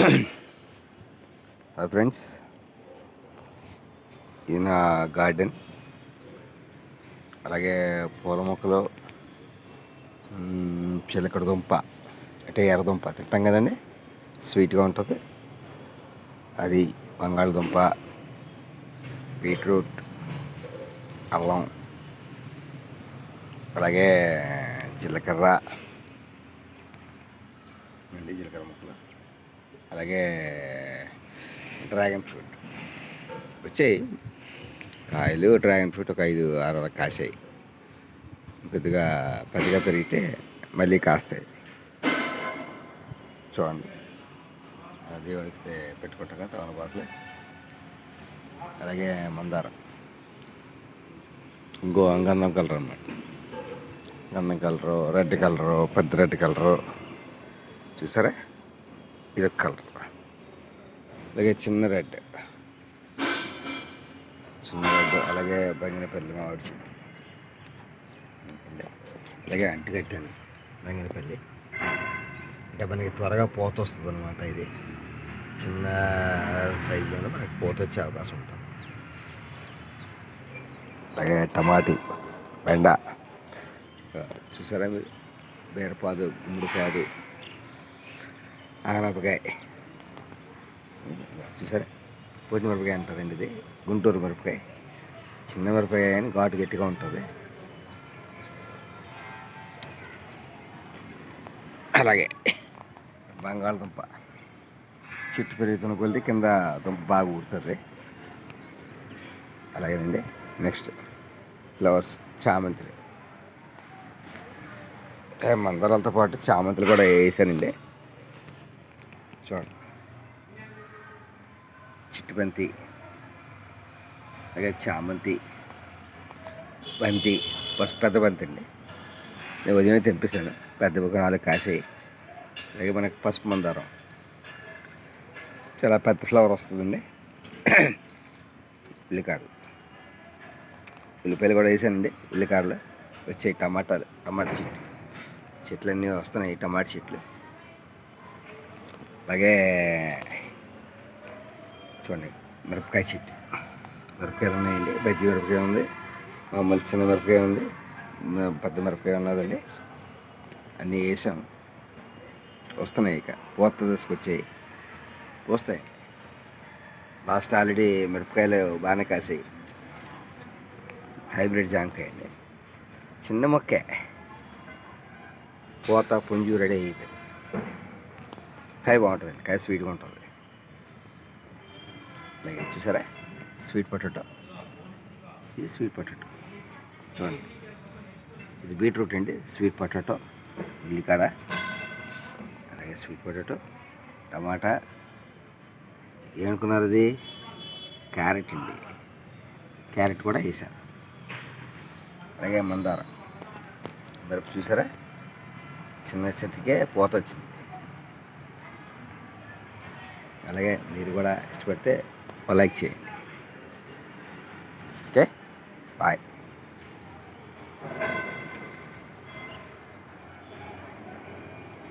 Hi friends, ఇది నా garden. అలాగే పూల మొక్కలు, చిలకడ దుంప అంటే ఎర్రదుంప తింటాం కదండి, స్వీట్గా ఉంటుంది. అది బంగాళదుంప, బీట్రూట్, అల్లం, అలాగే జీలకర్ర జీలకర్ర ముక్కలు, అలాగే డ్రాగన్ ఫ్రూట్ వచ్చాయి. కాయలు డ్రాగన్ ఫ్రూట్ ఒక 5-6 కాసాయి. కొద్దిగా పెద్దగా పెరిగితే మళ్ళీ కాస్తాయి. చూడండి, దేవుడికి పెట్టుకుంటాగా తమలపాకులు. అలాగే మందారం, ఇంకో గంధం కలర్ అన్నమాట. గంధం కలరు, రెడ్ కలరు, పెద్ద రెడ్ కలరు చూసారా, ఇది ఒక కలర్. అలాగే చిన్న రెడ్, అలాగే బంగినపల్లి మామిడి చెట్టు, అలాగే అంటు కట్టాను. బంగినపల్లి అంటే మనకి త్వరగా పూత వస్తుంది అనమాట. ఇది చిన్న సైజులో మనకి పూత వచ్చే అవకాశం ఉంటుంది. అలాగే టమాటీ, బెండ చూసారా మీరు, బీరపాదు, గుమ్మడిపాదు, ఆనపకాయ చూసారా, పొట్టి మిరపకాయ అంటారండి. ఇది గుంటూరు మిరపకాయ, చిన్న మిరపకాయ అని ఘాటు గట్టిగా ఉంటుంది. అలాగే బంగాళదుంప చెట్టు పెరుగుతున్న కొద్ది కింద దుంప బాగా ఊరుతుంది. అలాగేనండి. నెక్స్ట్ ఫ్లవర్స్, చామంతులు. మందారాలతో పాటు చామంతులు కూడా వేసానండి. చూడండి, చిట్టుబంతి, అలాగే చామంతి, బంతి, పసుపు పెద్ద బంతి అండి. నేను ఉదయమే తెంపేశాను, పెద్ద ఒక 4 కాసాయి. అలాగే మనకి పసుపు మందారం చాలా పెద్ద ఫ్లవర్ వస్తుందండి. ఉల్లికాడలు, ఉల్లిపాయలు కూడా వేసానండి. ఉల్లికాడలు వచ్చాయి. టమాటా చెట్లు అన్నీ వస్తున్నాయి, టమాటా చెట్లు. అలాగే చూడండి, మిరపకాయ చెట్టు, మిరపకాయలు ఉన్నాయండి. బజ్జి మిరపకాయ ఉంది, మామూలు చిన్న మిరపకాయ ఉంది, పెద్ద మిరపకాయ ఉన్నదండి. అన్నీ వేసాం, వస్తున్నాయి. ఇక పూత తీసుకొచ్చాయి, వస్తాయి. లాస్ట్ ఆల్రెడీ మిరపకాయలు బాగానే కాసాయి. హైబ్రిడ్ జాంకాయ అండి, చిన్న మొక్కే, పూత పుంజు రెడీ అయిపోయింది. కాయ బాగుంటుందండి, కాయ స్వీట్గా ఉంటుంది. అలాగే చూసారా, స్వీట్ పొటాటో, ఇది స్వీట్ పొటాటో. చూడండి, ఇది బీట్రూట్ అండి, స్వీట్ పొటాటో, ఉల్లికాడ, అలాగే స్వీట్ పొటాటో, టమాటా. ఏమనుకున్నారు, ఇది క్యారెట్ అండి, క్యారెట్ కూడా వేసాను. అలాగే మందారం, మిరప చూసారా, చిన్న చెట్టుకే పూత వచ్చింది. అలాగే మీరు కూడా ఇష్టపడితే లైక్ చేయండి. Okay, bye.